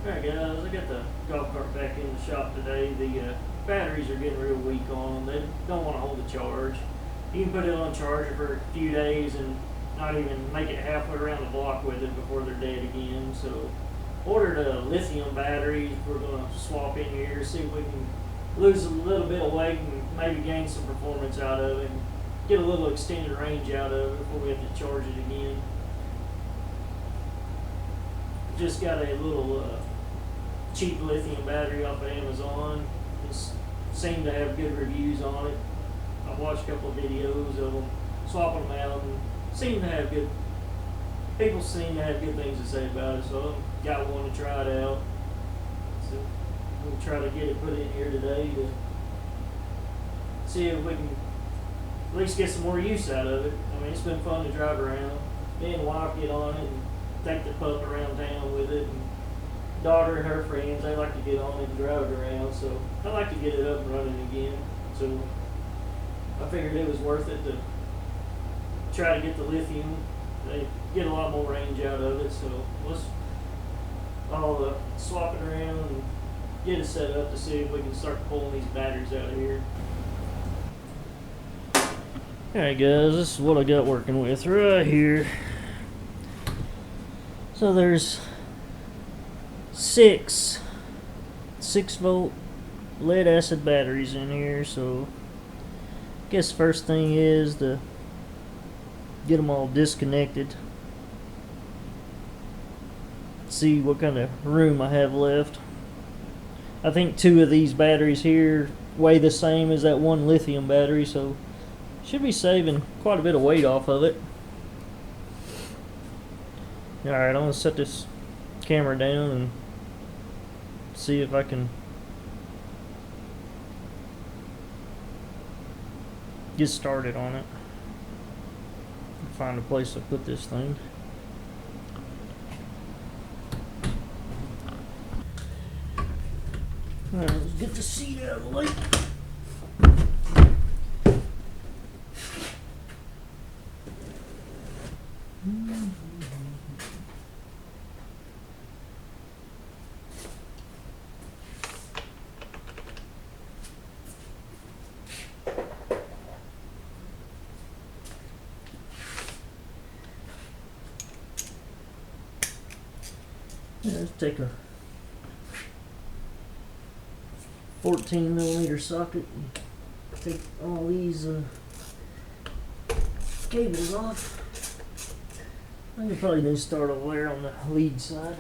Alright guys, I got the golf cart back in the shop today. The batteries are getting real weak on them. They don't want to hold the charge. You can put it on charger for a few days and not even make it halfway around the block with it before they're dead again. So ordered a lithium battery. We're going to swap in here, see if we can lose a little bit of weight and maybe gain some performance out of it and get a little extended range out of it before we have to charge it again. Just got a little cheap lithium battery off of Amazon. It seemed to have good reviews on it. I watched a couple of videos of them swapping them out and people seem to have good things to say about it, so I got one to try it out. So we'll try to get it put in here today to see if we can at least get some more use out of it. I mean, it's been fun to drive around. Me and wife get on it and take the pup around town with it, and daughter and her friends, they like to get on it and drive it around, so I like to get it up and running again. So I figured it was worth it to try to get the lithium. They get a lot more range out of it, so I'll swap it around and get it set up to see if we can start pulling these batteries out of here. Alright guys, this is what I got working with right here. So there's 6 volt lead acid batteries in here, so I guess first thing is to get them all disconnected, see what kind of room I have left. I think 2 of these batteries here weigh the same as that one lithium battery, so should be saving quite a bit of weight off of it. Alright, I'm going to set this camera down and see if I can get started on it. Find a place to put this thing. Alright, let's get the seat out of the way. Let's take a 14mm socket and take all these cables off. I could probably need to start over there on the lead side.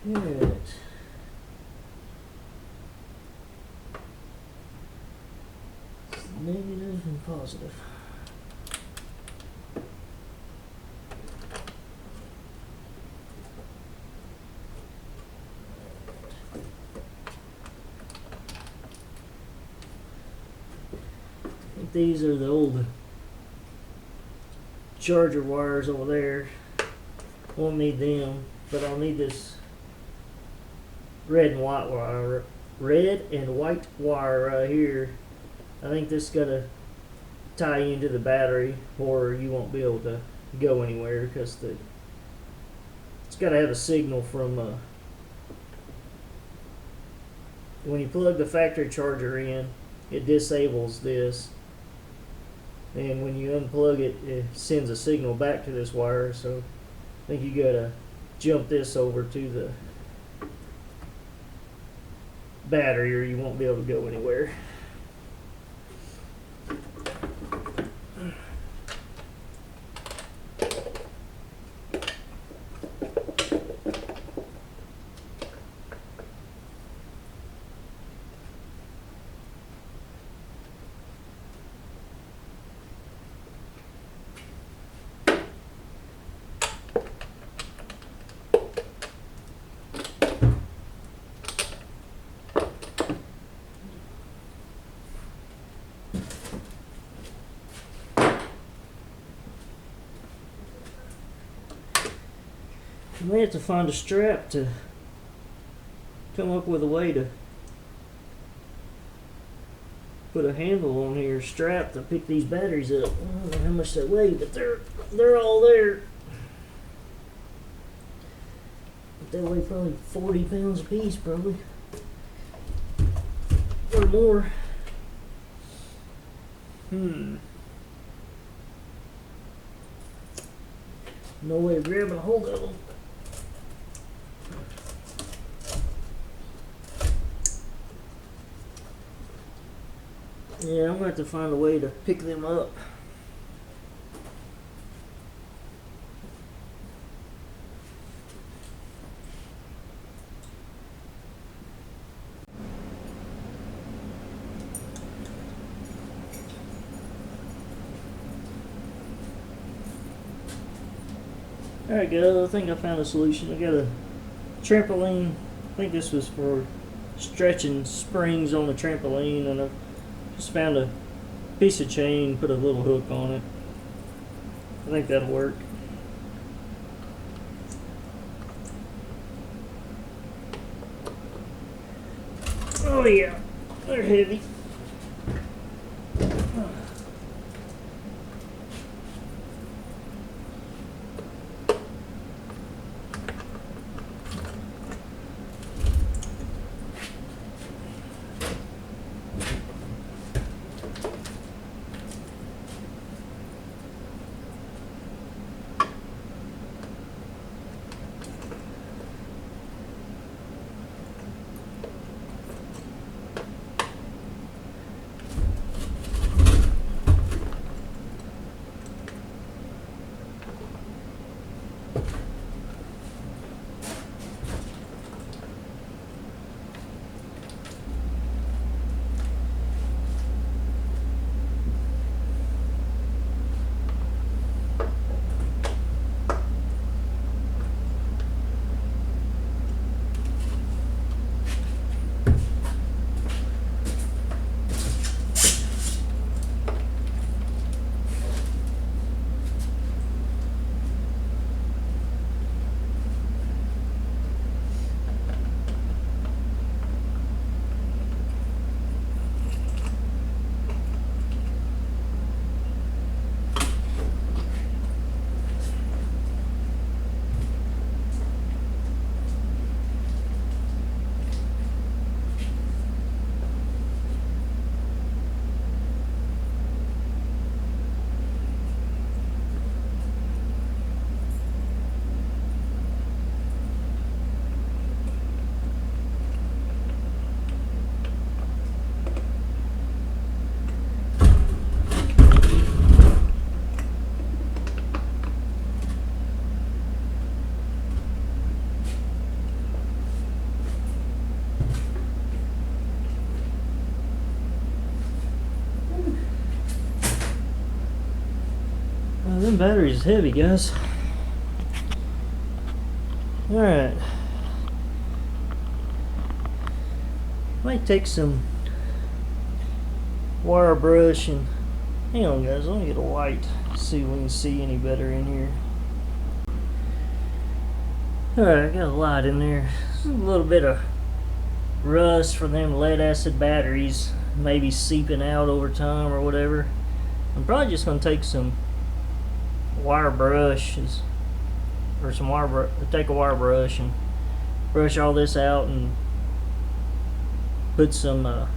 Good. Negative and positive. think these are the old charger wires over there. Won't need them, but I'll need this red and white wire right here. I think this is gonna tie into the battery, or you won't be able to go anywhere because it's got to have a signal from when you plug the factory charger in, it disables this, and when you unplug it, it sends a signal back to this wire. So I think you gotta jump this over to the battery, or you won't be able to go anywhere. We have to find a strap to come up with a way to put a handle on here, strap to pick these batteries up. I don't know how much they weigh, but they're all there. But they weigh probably 40 pounds a piece, probably, or more. No way of grabbing a hold of them. Yeah, I'm gonna have to find a way to pick them up. Alright guys, I think I found a solution. I got a trampoline. I think this was for stretching springs on the trampoline, and I just found a piece of chain, put a little hook on it. I think that'll work. Oh yeah, they're heavy. Them batteries is heavy, guys. Alright. Might take some wire brush and Hang on guys, let me get a light, see if we can see any better in here. Alright, I got a light in there. There's a little bit of rust from them lead acid batteries maybe seeping out over time or whatever. I'm probably just going to take some wire brushes or take a wire brush and brush all this out and put some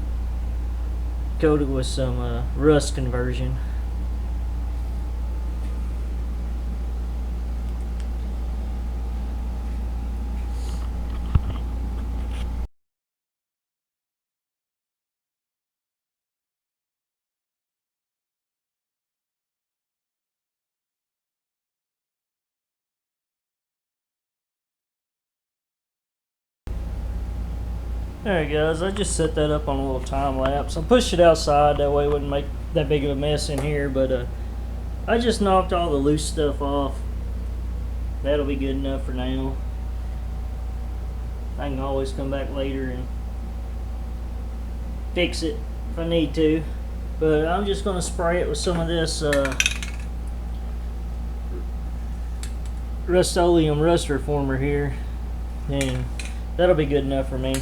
coat it with some rust conversion. Alright guys, I just set that up on a little time lapse. I pushed it outside, that way it wouldn't make that big of a mess in here, but I just knocked all the loose stuff off. That'll be good enough for now. I can always come back later and fix it if I need to. But I'm just going to spray it with some of this Rust-Oleum rust reformer here, and that'll be good enough for me.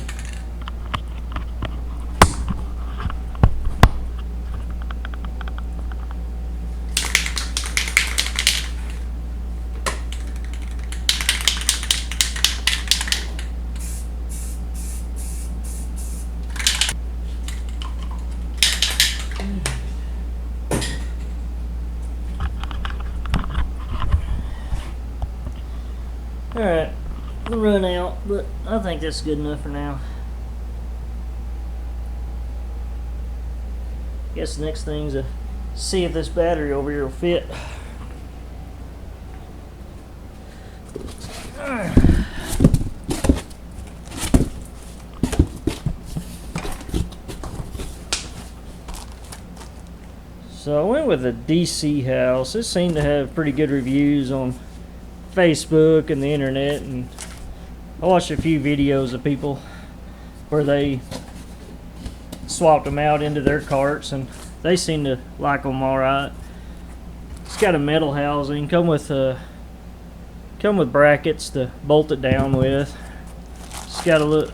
Alright, I'll run out, but I think that's good enough for now. Guess the next thing's to see if this battery over here will fit. So I went with a DC house. This seemed to have pretty good reviews on Facebook and the internet, and I watched a few videos of people where they swapped them out into their carts and they seem to like them all right. It's got a metal housing, come with brackets to bolt it down with. It's got a little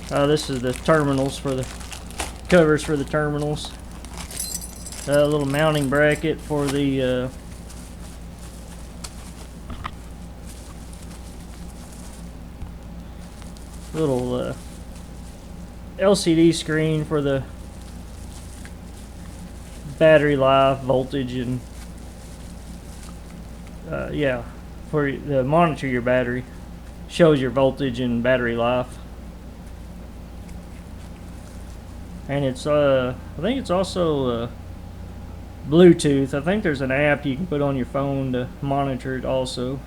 this is the terminals for the covers for the terminals. A little mounting bracket for the little LCD screen for the battery life, voltage, and yeah, for the monitor your battery, shows your voltage and battery life. And it's I think it's also Bluetooth. I think there's an app you can put on your phone to monitor it also.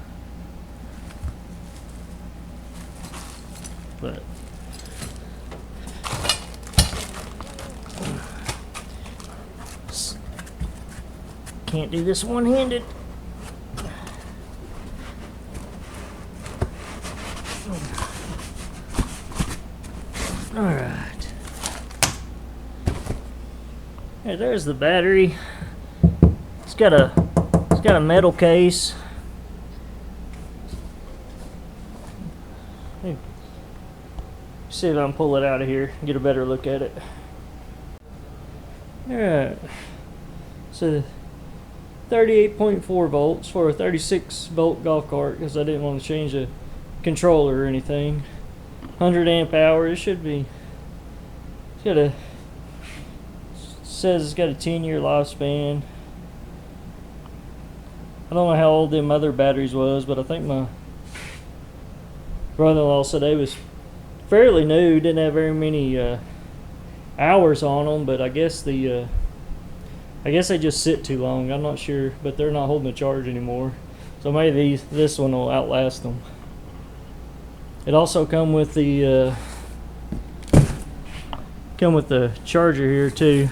But can't do this one-handed. All right. Hey, there's the battery. It's got a metal case. See if I can pull it out of here and get a better look at it. Alright. So 38.4 volts for a 36 volt golf cart, because I didn't want to change the controller or anything. 100 amp hour. It should be. Says it's got a 10-year lifespan. I don't know how old them other batteries was, but I think my brother-in-law said they was fairly new, didn't have very many hours on them, but I guess they just sit too long. I'm not sure, but they're not holding a charge anymore, so maybe this one will outlast them. It also come with the charger here too.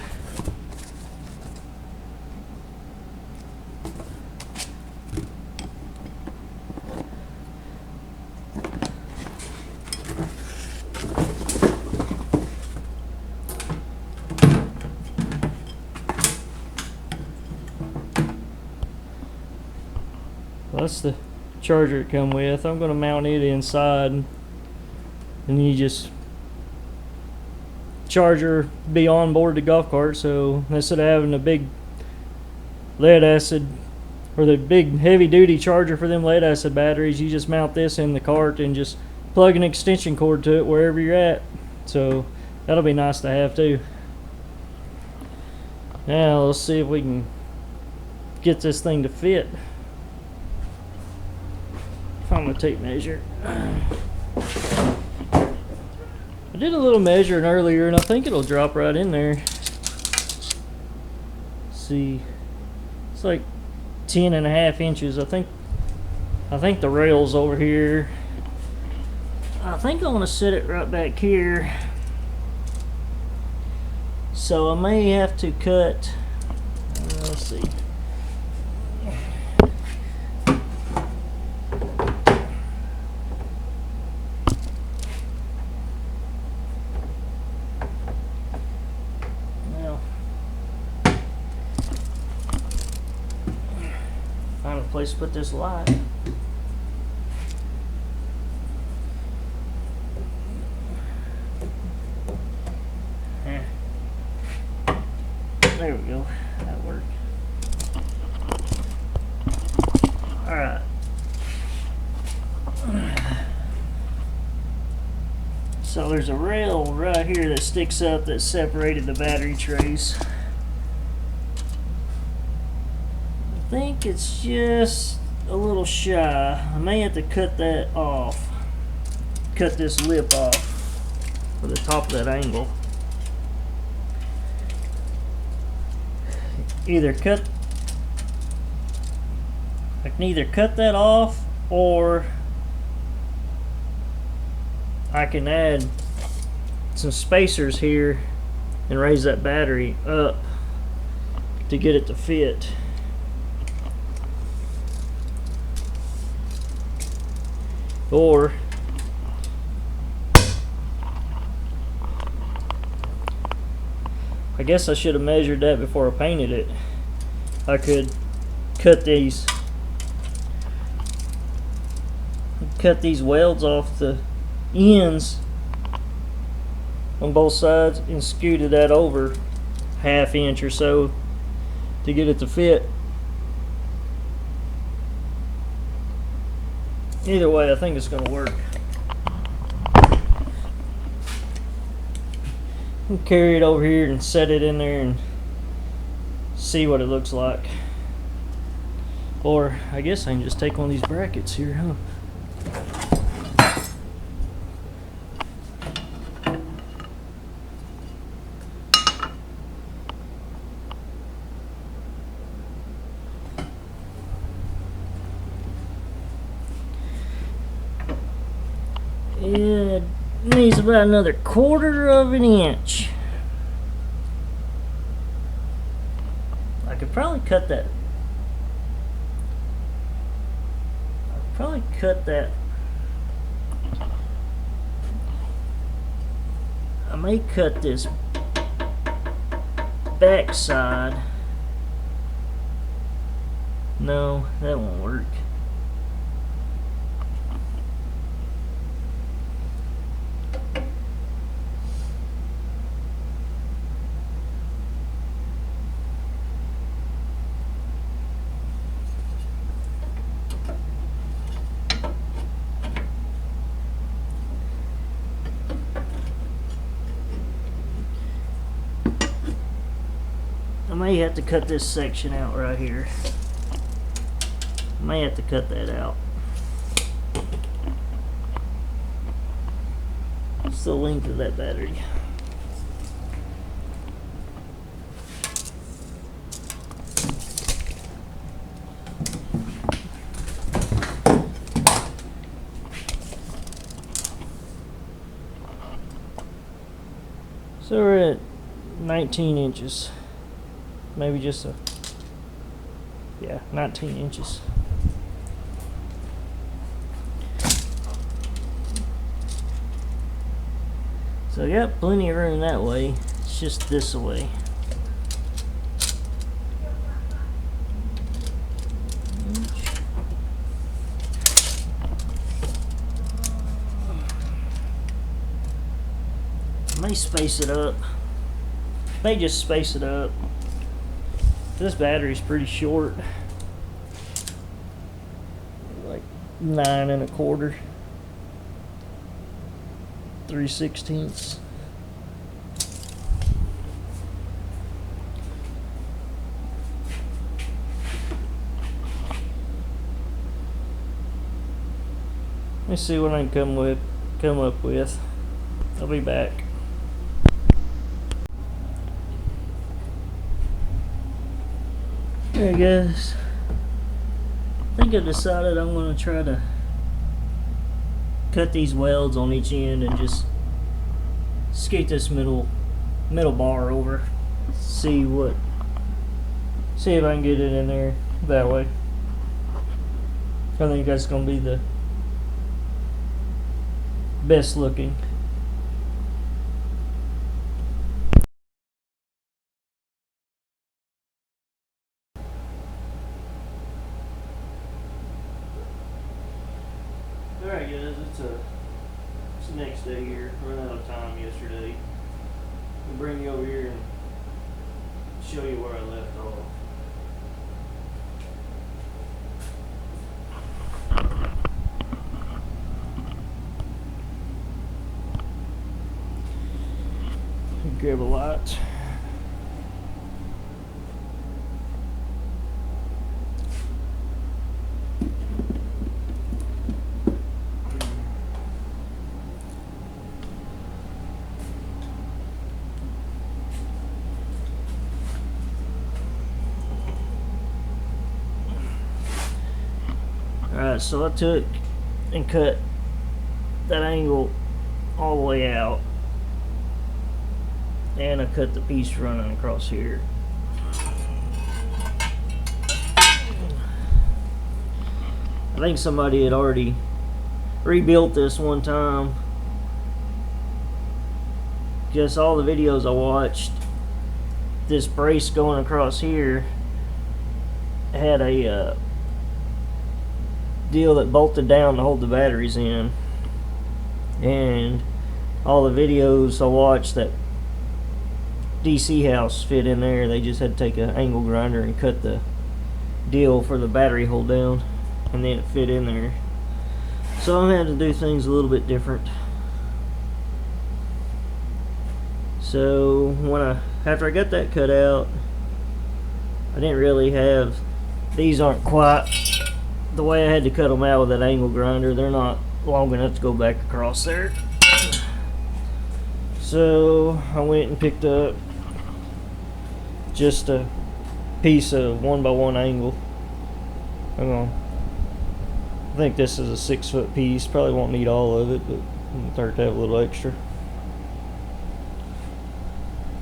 that's the charger it come with. I'm going to mount it inside, and you just charger be on board the golf cart. So instead of having a big lead acid or the big heavy duty charger for them lead acid batteries, you just mount this in the cart and just plug an extension cord to it wherever you're at. So that'll be nice to have too. Now let's see if we can get this thing to fit. Find my tape measure. I did a little measuring earlier, and I think it'll drop right in there. Let's see, it's like 10.5 inches. I think the rail's over here. I think I want to set it right back here. So I may have to cut. Let's see. Find a place to put this light. There we go. That worked. Alright. So there's a rail right here that sticks up that separated the battery trays. I think it's just a little shy. I may have to cut that off. Cut this lip off for the top of that angle. I can either cut that off, or I can add some spacers here and raise that battery up to get it to fit. Or I guess I should have measured that before I painted it. I could cut these welds off the ends on both sides and scooted that over 1/2 inch or so to get it to fit. Either way, I think it's going to work. I'll carry it over here and set it in there and see what it looks like. Or I guess I can just take one of these brackets here, huh? It needs about another 1/4 of an inch. I could probably cut that. I may cut this back side. No, that won't work. I may have to cut this section out right here. I may have to cut that out. What's the length of that battery? So we're at 19 inches. Maybe just a, yeah, 19 inches. So I got plenty of room that way. It's just this way. may space it up. May just space it up. This battery's pretty short. Like 9 1/4. 3/16. Let me see what I can come up with. I'll be back. Alright guys, I think I decided I'm going to try to cut these welds on each end and just skate this middle bar over. See if I can get it in there that way. I think that's going to be the best looking. Alright guys, it's the next day here. Run out of time yesterday. I'll bring you over here and show you where I left off. Grab a light. Alright, so I took and cut that angle all the way out. And I cut the piece running across here. I think somebody had already rebuilt this one time. Just all the videos I watched, this brace going across here had a deal that bolted down to hold the batteries in. And all the videos I watched that DC house fit in there, they just had to take an angle grinder and cut the deal for the battery hold down, and then it fit in there. So I had to do things a little bit different. So after I got that cut out, I didn't really have, these aren't quite the way I had to cut them out with that angle grinder. They're not long enough to go back across there. So I went and picked up just a piece of 1x1 angle. I think this is a 6-foot piece. Probably won't need all of it, but I'm going to have a little extra.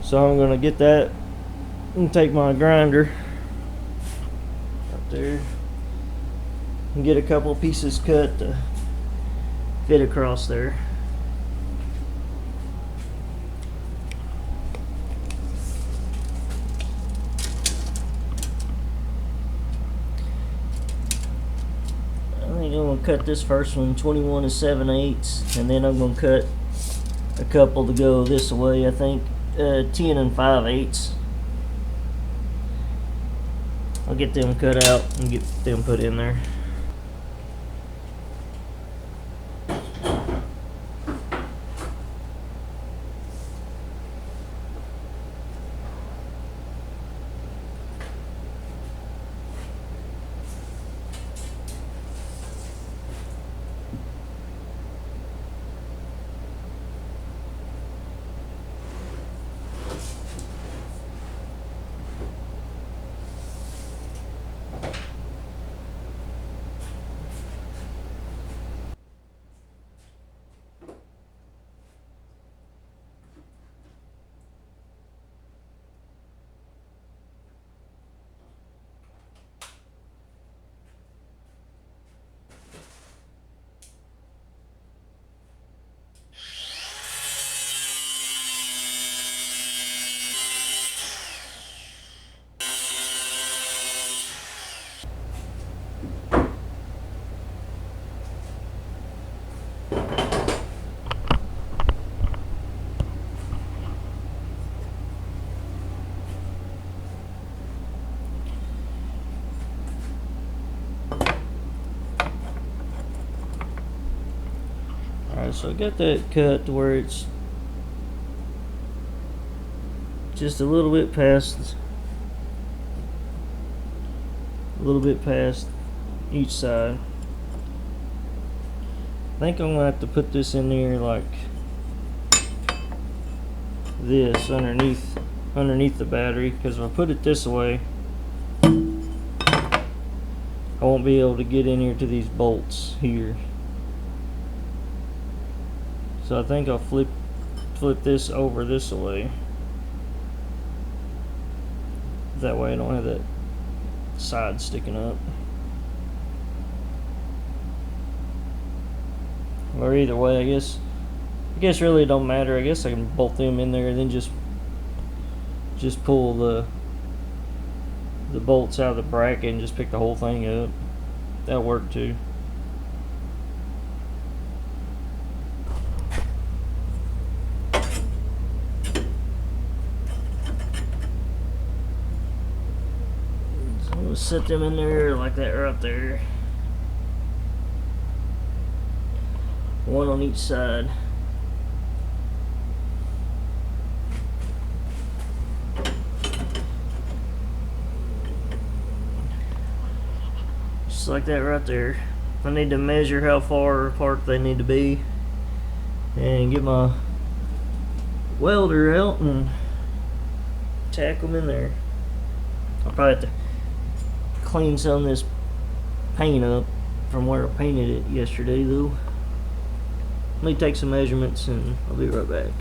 So I'm going to get that and take my grinder right there and get a couple pieces cut to fit across there. I'm going to cut this first one 21 7/8, and then I'm going to cut a couple to go this way. I think 10 5/8. I'll get them cut out and get them put in there. So I got that cut to where it's just a little bit past each side. I think I'm gonna have to put this in there like this underneath the battery, because if I put it this way, I won't be able to get in here to these bolts here. So I think I'll flip this over this way. That way I don't have that side sticking up. Or either way, I guess really it don't matter. I guess I can bolt them in there and then just pull the bolts out of the bracket and just pick the whole thing up. That'll work too. So I'm gonna set them in there like that right there. One on each side. Just like that right there. I need to measure how far apart they need to be and get my welder out and tack them in there. I'll probably have to clean some of this paint up from where I painted it yesterday though. Let me take some measurements and I'll be right back.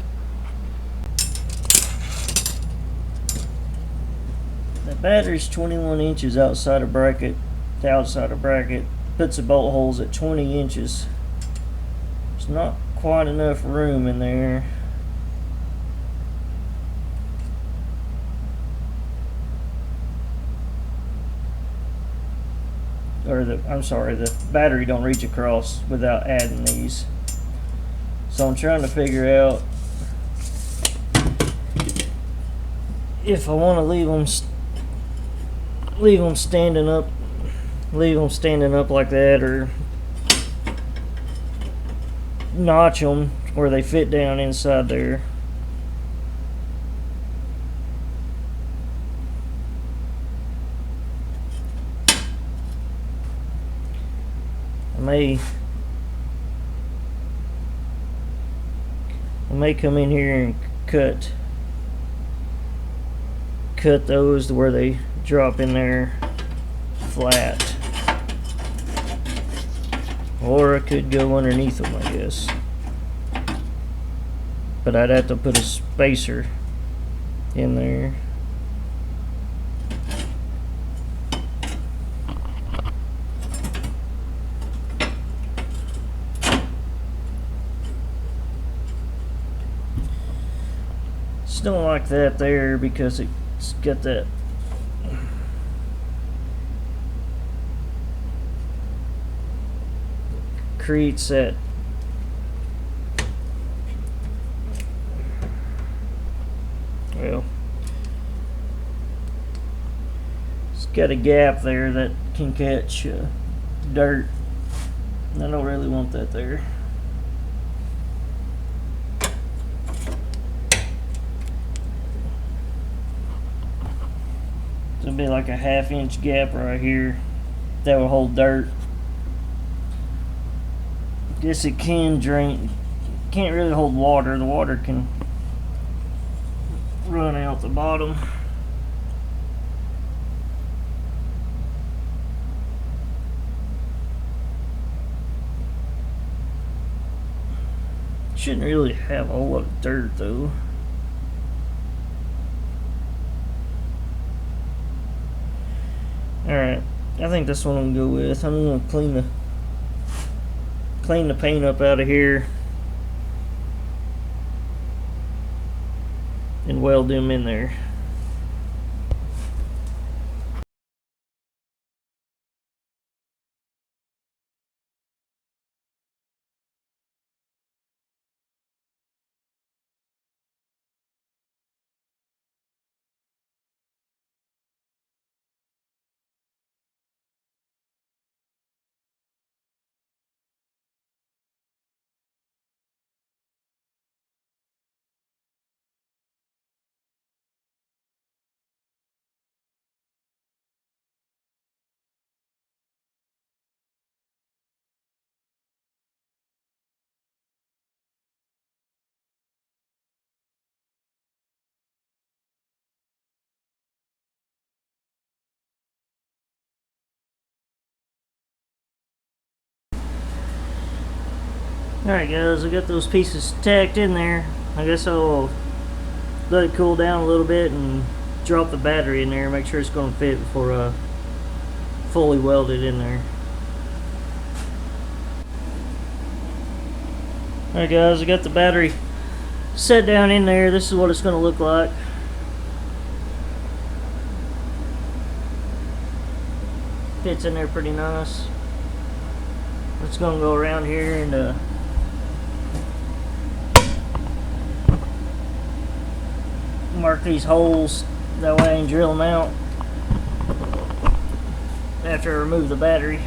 The battery's 21 inches outside of bracket. The outside of bracket puts the bolt holes at 20 inches. There's not quite enough room in there. The battery don't reach across without adding these. So I'm trying to figure out if I want to leave them standing up like that, or notch them where they fit down inside there. I may come in here and cut those to where they drop in there flat, or I could go underneath them, I guess, but I'd have to put a spacer in there. Don't like that there because it's got that creates that it's got a gap there that can catch dirt. I don't really want that there. It'll be like a 1/2 inch gap right here that will hold dirt. Guess it can drain. Can't really hold water. The water can run out the bottom. Shouldn't really have a whole lot of dirt though. Alright, I think that's what I'm gonna go with. I'm gonna clean the paint up out of here and weld them in there. Alright guys, I got those pieces tacked in there. I guess I'll let it cool down a little bit and drop the battery in there, make sure it's going to fit before I fully weld it in there. Alright guys, I got the battery set down in there. This is what it's going to look like. Fits in there pretty nice. It's going to go around here and mark these holes, that way I can drill them out after I remove the battery.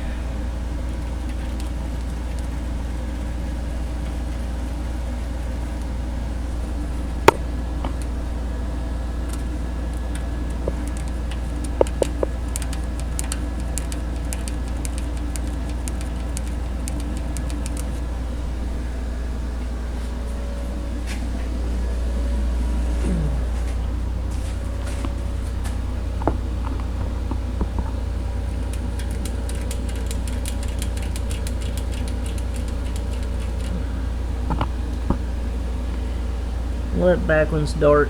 Let back when it's dark,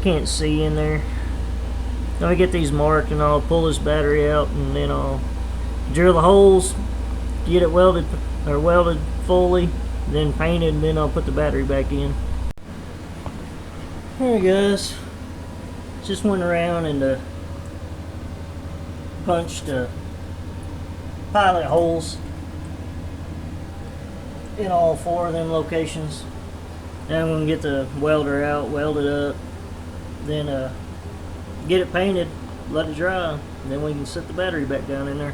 can't see in there. Now I get these marked and I'll pull this battery out and then I'll drill the holes, get it welded fully, then painted, and then I'll put the battery back in. Alright guys, just went around and punched pilot holes in all 4 of them locations. Now I'm going to get the welder out, weld it up, then get it painted, let it dry, and then we can set the battery back down in there.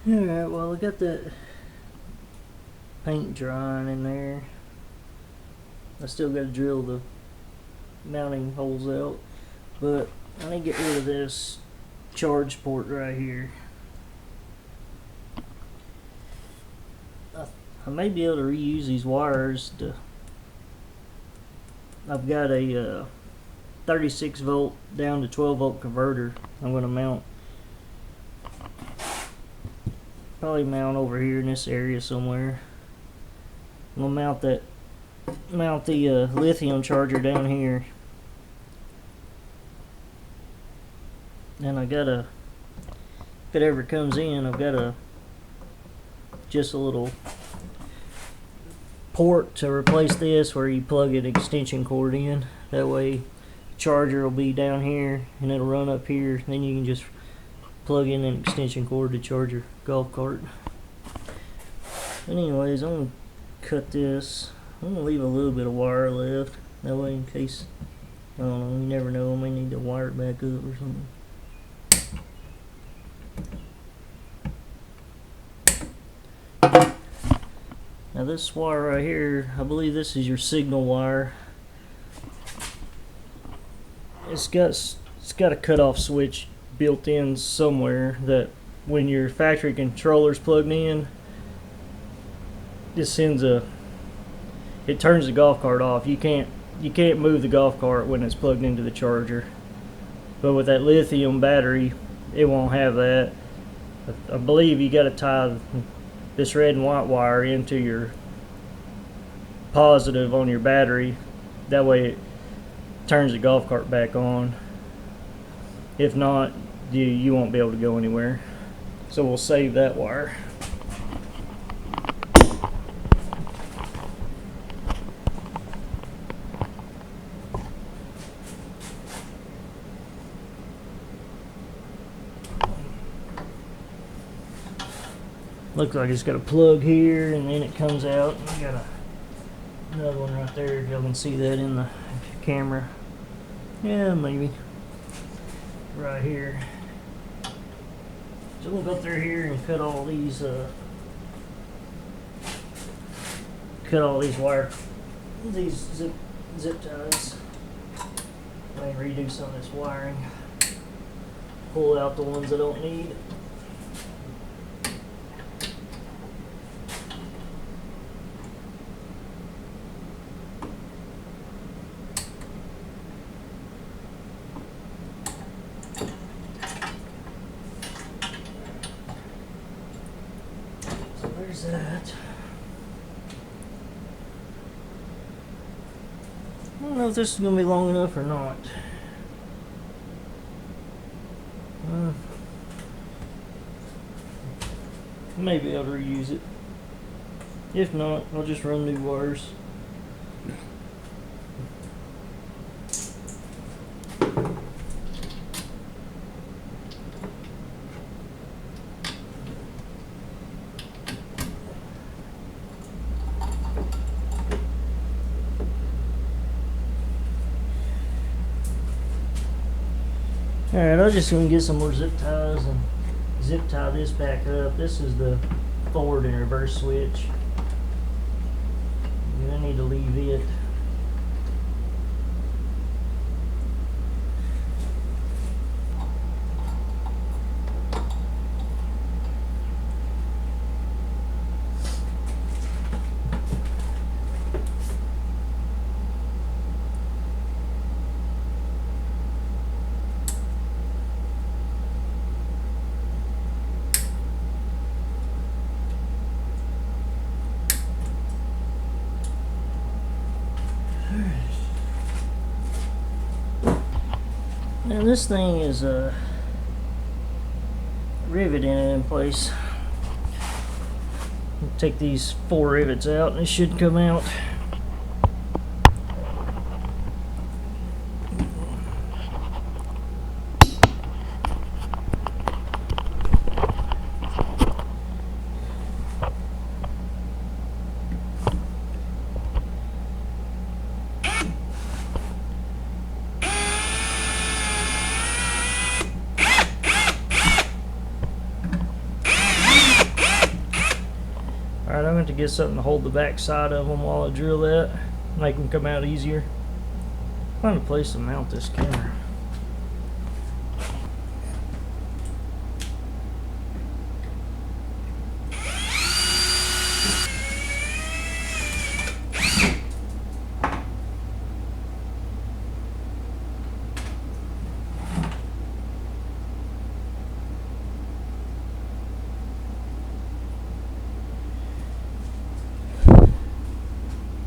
Alright, well I got the paint drying in there. I still got to drill the mounting holes out, but I need to get rid of this charge port right here. I may be able to reuse these wires I've got a 36 volt down to 12 volt converter I'm going to mount. Probably mount over here in this area somewhere. I'm gonna mount the lithium charger down here. And I gotta, if it ever comes in, I've got just a little port to replace this where you plug an extension cord in. That way the charger will be down here and it'll run up here. Then you can just plug in an extension cord to charge your golf cart. Anyways, I'm gonna cut this. I'm gonna leave a little bit of wire left, that way in case, I don't know, you never know, I may need to wire it back up or something. Now this wire right here, I believe this is your signal wire. It's got a cutoff switch built in somewhere that when your factory controller's plugged in, it turns the golf cart off. You can't move the golf cart when it's plugged into the charger. But with that lithium battery, it won't have that. I believe you got to tie this red and white wire into your positive on your battery. That way it turns the golf cart back on. If not, you won't be able to go anywhere. So we'll save that wire. Looks like it's got a plug here and then it comes out. We got another one right there, if y'all can see that in the camera. Yeah, maybe. Right here. So we'll go through here and cut all these wire, these zip ties. I may redo some of this wiring. Pull out the ones I don't need. There's that. I don't know if this is going to be long enough or not. Maybe I'll reuse it. If not, I'll just run new wires. Alright, I'm just going to get some more zip ties and zip tie this back up. This is the forward and reverse switch. I need to leave it. Now this thing is riveting it in place. Take these 4 rivets out and it should come out. Alright, I'm going to get something to hold the back side of them while I drill that. Make them come out easier. Find a place to mount this camera.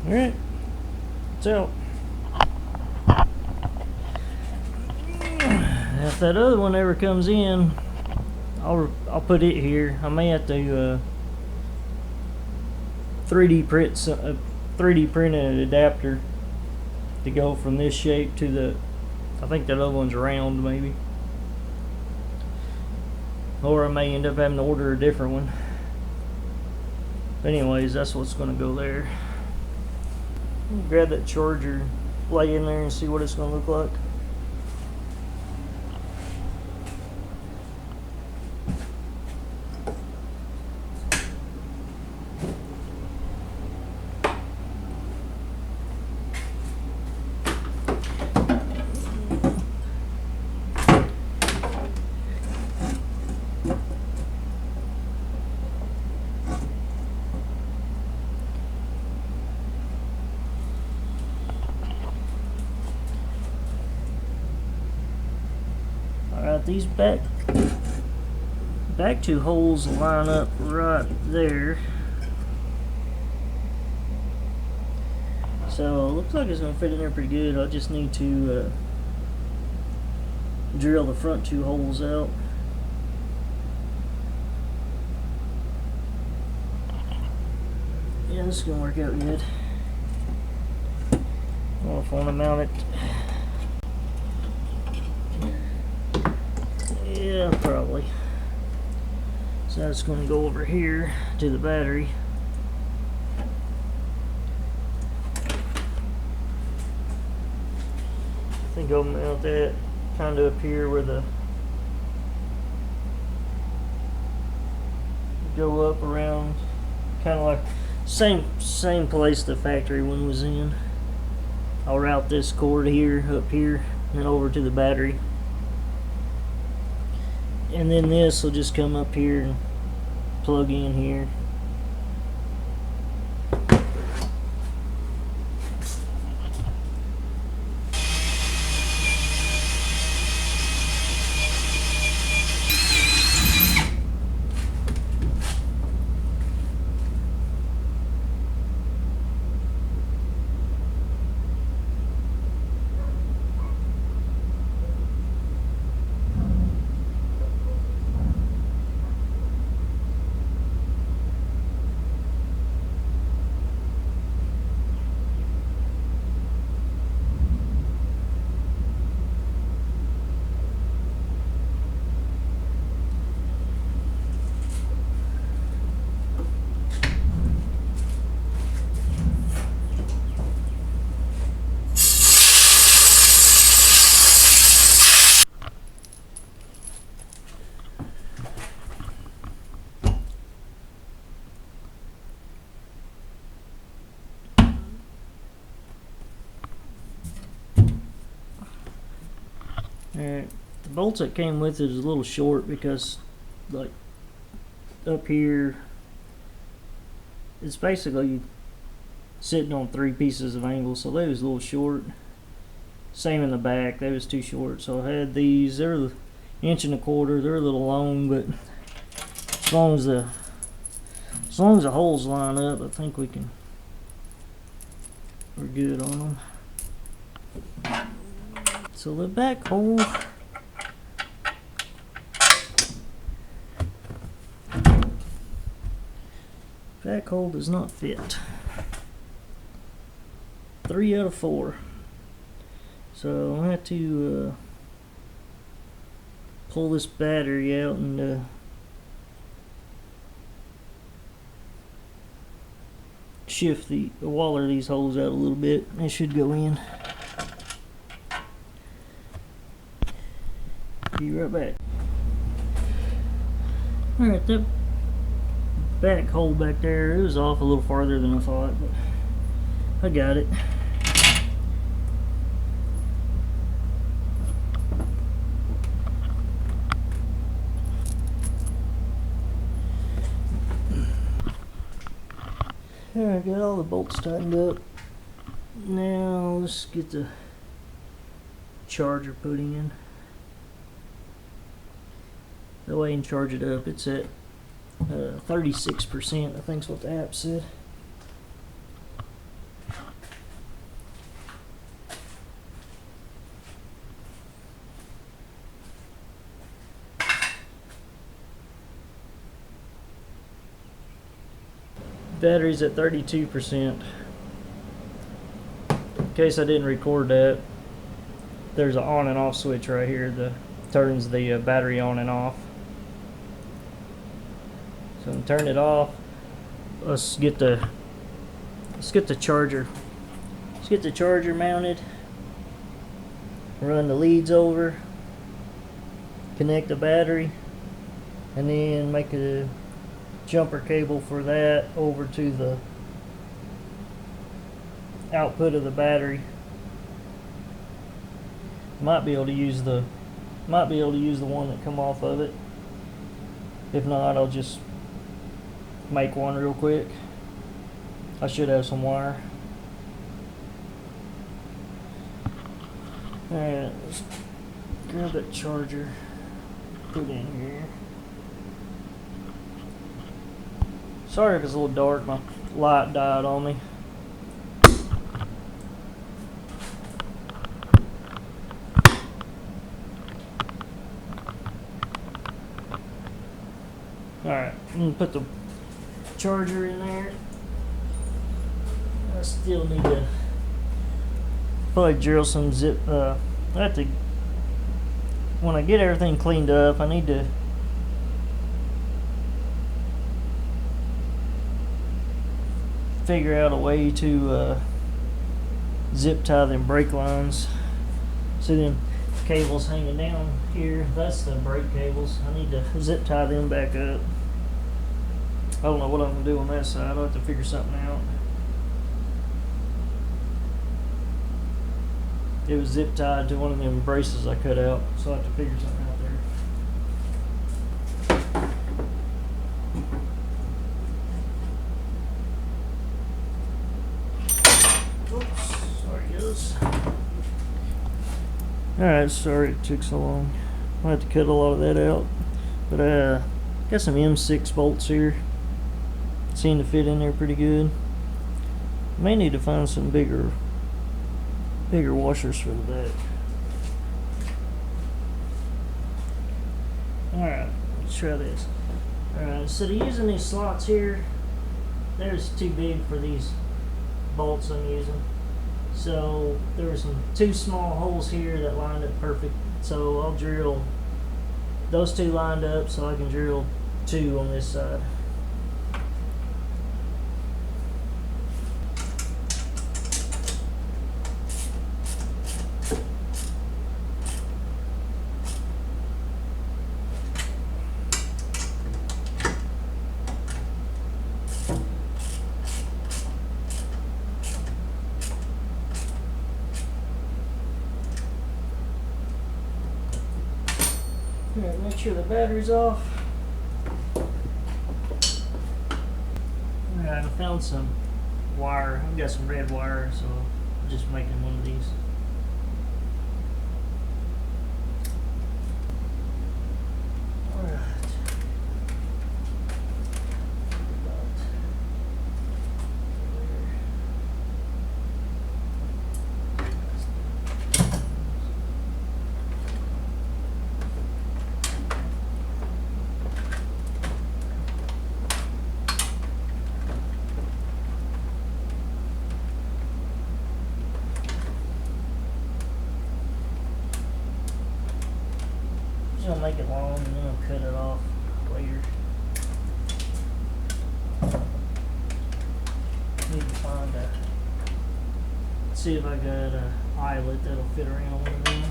Alright, it's out. If that other one ever comes in, I'll put it here. I may have to 3D print an adapter to go from this shape to the. I think that other one's round, maybe. Or I may end up having to order a different one. But anyways, that's what's going to go there. Grab that charger, lay in there and see what it's going to look like. Alright, these back 2 holes line up right there. So it looks like it's going to fit in there pretty good. I just need to drill the front 2 holes out. Yeah, this is going to work out good. I don't know if I want to mount it. Yeah, probably. So that's going to go over here to the battery. I think I'll mount that kind of up here where the go up around, kind of like same place the factory one was in. I'll route this cord here up here and then over to the battery. And then this will just come up here and plug in here. Alright, the bolts that came with it is a little short because, like, up here, it's basically sitting on 3 pieces of angle, so they was a little short. Same in the back, they was too short. So I had these. They're an 1.25 inches. They're a little long, but as long as the holes line up, I think we're good on them. So the back hole, does not fit. 3 out of 4. So I'll have to pull this battery out and shift the waller of these holes out a little bit. They should go in. Be right back. Alright, that back hole back there, it was off a little farther than I thought, but I got it. Alright, got all the bolts tightened up. Now let's get the charger put in. That way I can charge it up. It's at 36%, I think is what the app said. Battery's at 32%. In case I didn't record that, there's an on and off switch right here that turns the battery on and off. So I'm turn it off. Let's get the charger. Let's get the charger mounted. Run the leads over. Connect the battery, and then make a jumper cable for that over to the output of the battery. Might be able to use the one that come off of it. If not, I'll just make one real quick. I should have some wire. Alright, let's grab that charger, put it in here. Sorry if it's a little dark, my light died on me. Alright, I'm gonna put the charger in there. I still need to probably drill some zip. I have to, when I get everything cleaned up, I need to figure out a way to zip tie them brake lines. See them cables hanging down here? That's the brake cables. I need to zip tie them back up. I don't know what I'm gonna do on that side. I'll have to figure something out. It was zip tied to one of them braces I cut out, so I have to figure something out there. Oops, sorry guys. Alright, sorry it took so long. I'll have to cut a lot of that out. But got some M6 bolts here. Seem to fit in there pretty good. May need to find some bigger washers for the back. Alright, let's try this. Alright, instead of using these slots here, there's too big for these bolts I'm using. So there were some 2 small holes here that lined up perfect. So I'll drill those 2 lined up so I can drill 2 on this side. Alright, make sure the battery's off. Alright, I found some wire. I've got some red wire, so I'm just making one of these. Alright. I'll make it long and then I'll cut it off later. Need to find a, see if I got a eyelet that'll fit around one of them.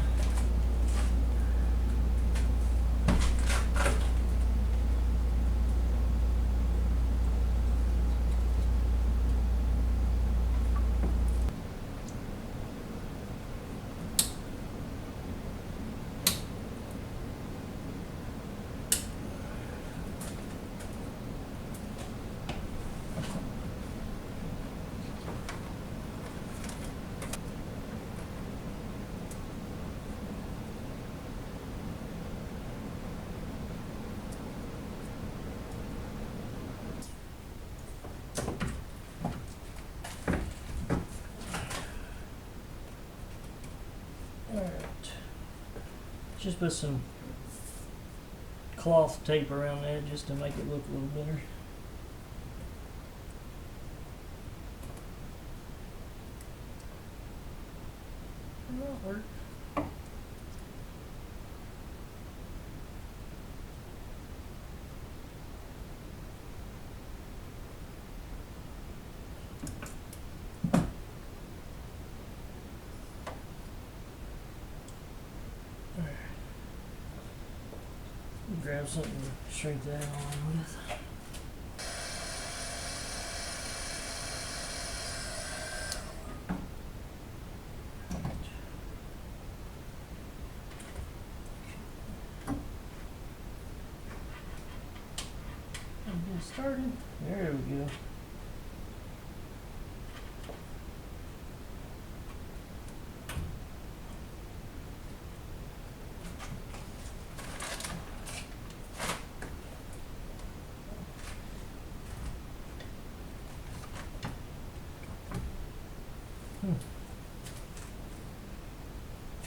Just put some cloth tape around that just to make it look a little better. That'll work. Grab something to shrink that on with. And get started. There we go.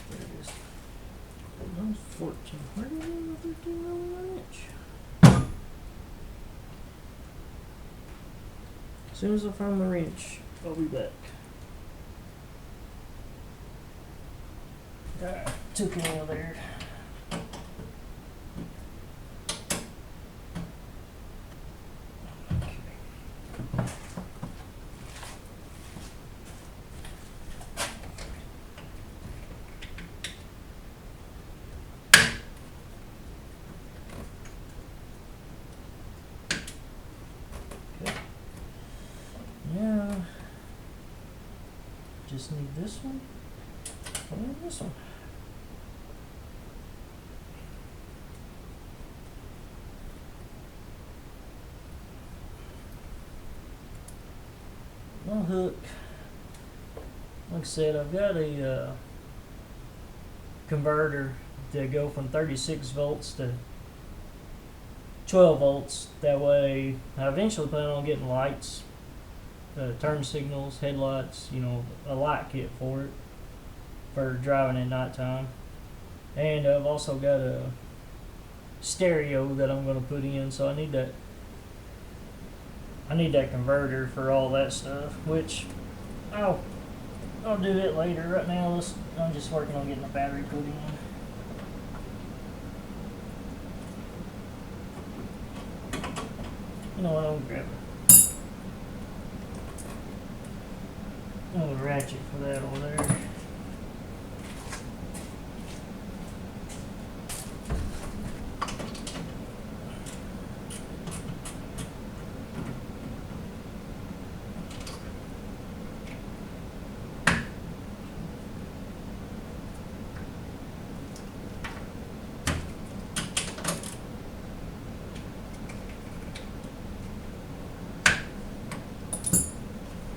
There it is. 14. Where did I get a 13mm wrench? As soon as I find my wrench, I'll be back. Alright, took it out of there. Just need this one and this one. My hook, like I said, I've got a converter to go from 36 volts to 12 volts. That way, I eventually plan on getting lights. Turn signals, headlights, you know, a light kit for it for driving at nighttime. And I've also got a stereo that I'm going to put in, so I need that converter for all that stuff, which I'll do it later. Right now I'm just working on getting the battery put in. You know what, I'll grab it. Oh, ratchet for that over there.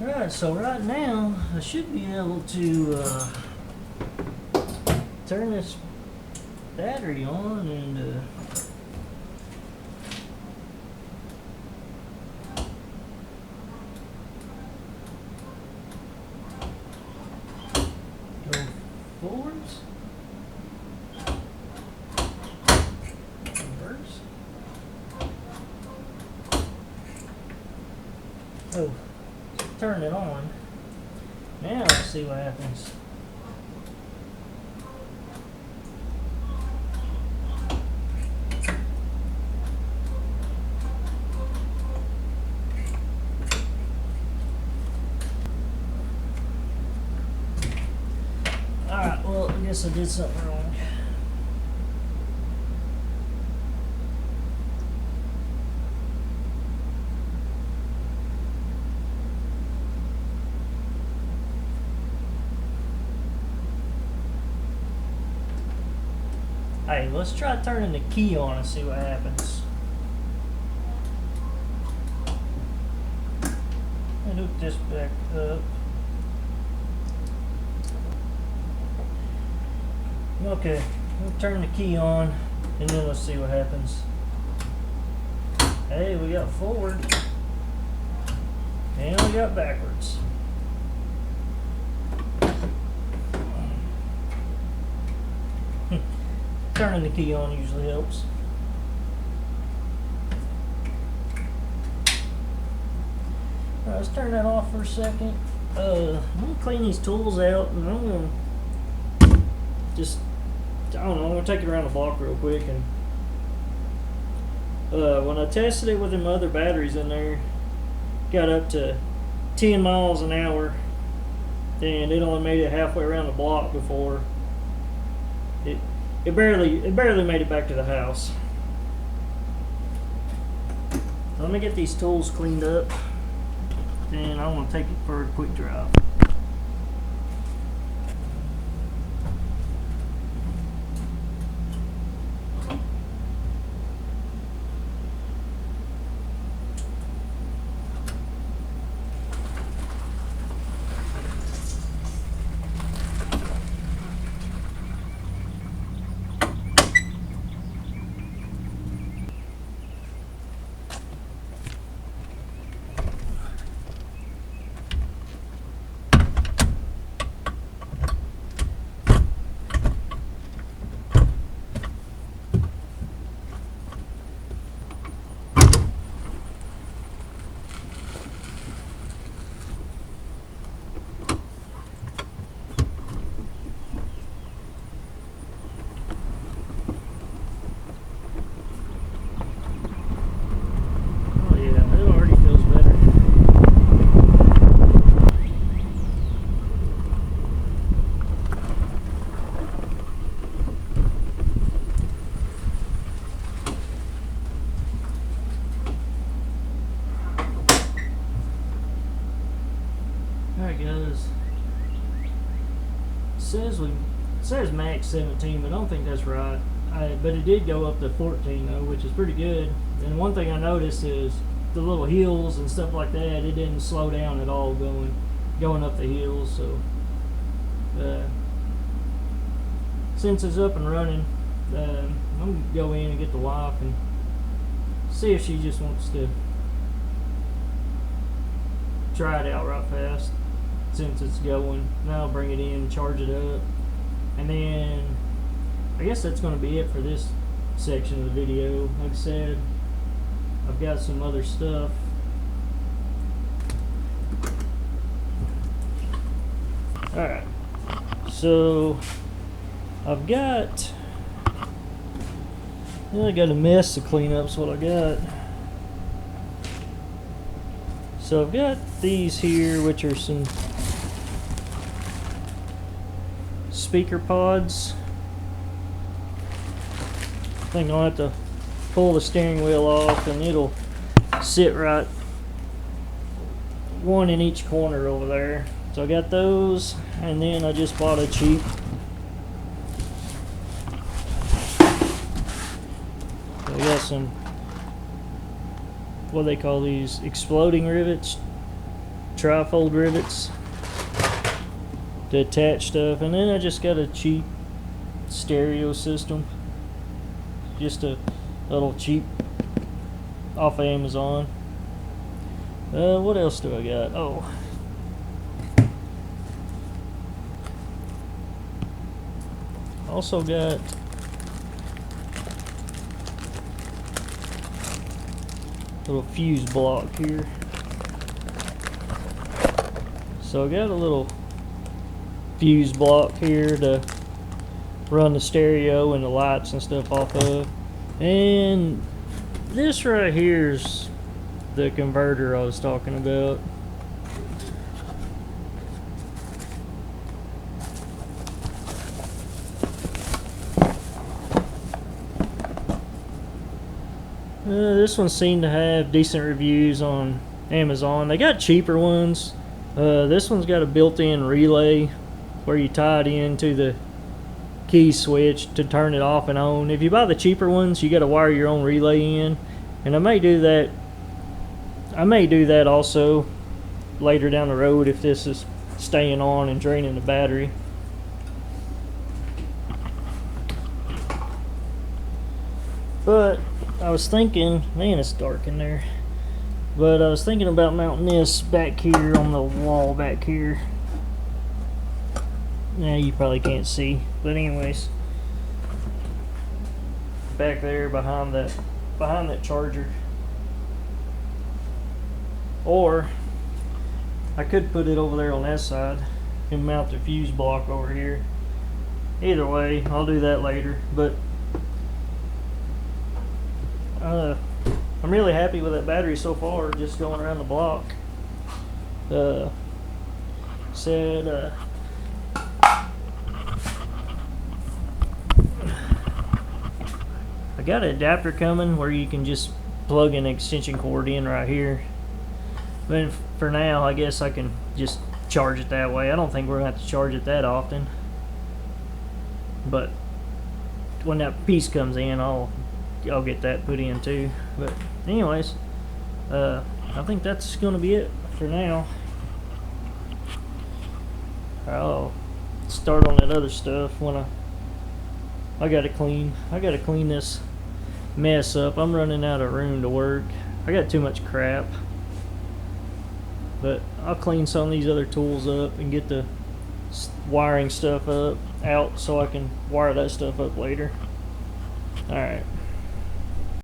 Alright, so right now I should be able to turn this battery on and go forwards, reverse. Oh, turn it on. Now let's see what happens. Alright, well, I guess I did something wrong. Hey, let's try turning the key on and see what happens. And hook this back up. Okay, we'll turn the key on and then let's see what happens. Hey, we got forward and we got backwards. Turning the key on usually helps. Alright, let's turn that off for a second. I'm gonna clean these tools out and I'm gonna just, I don't know, I'm gonna take it around the block real quick. And when I tested it with them other batteries in there, got up to 10 miles an hour, and it only made it halfway around the block before it barely made it back to the house. So let me get these tools cleaned up, and I want to take it for a quick drive. Alright guys, it says max 17, but I don't think that's right. But it did go up to 14 though, which is pretty good. And one thing I noticed is the little hills and stuff like that, it didn't slow down at all going up the hills. So since it's up and running, I'm gonna go in and get the wife and see if she just wants to try it out right fast. Since it's going, now I'll bring it in, charge it up, and then I guess that's going to be it for this section of the video. Like I said, I've got some other stuff. Alright, so I've got I got a mess to clean up, is what I got. So I've got these here, which are some speaker pods. I think I'll have to pull the steering wheel off and it'll sit right one in each corner over there. So I got those, and then I just bought a cheap I got some, what they call these, exploding rivets, trifold rivets to attach stuff, and then I just got a cheap stereo system, just a little cheap off of Amazon. What else do I got? Oh, also got a little fuse block here. So I got a little fuse block here to run the stereo and the lights and stuff off of. And this right here is the converter I was talking about. This one seemed to have decent reviews on Amazon. They got cheaper ones. This one's got a built-in relay where you tie it into the key switch to turn it off and on. If you buy the cheaper ones, you got to wire your own relay in, and I may do that. I may do that also later down the road if this is staying on and draining the battery. But I was thinking, man, it's dark in there. But I was thinking about mounting this back here on the wall back here. Now you probably can't see, but anyways, back there behind that charger. Or I could put it over there on that side and mount the fuse block over here. Either way, I'll do that later. But I'm really happy with that battery so far, just going around the block. Said I got an adapter coming where you can just plug an extension cord in right here. But for now, I guess I can just charge it that way. I don't think we're going to have to charge it that often. But when that piece comes in, I'll get that put in too. But anyways, I think that's going to be it for now. I'll start on that other stuff when I gotta clean this mess up. I'm running out of room to work. I got too much crap. But I'll clean some of these other tools up and get the wiring stuff out so I can wire that stuff up later. Alright.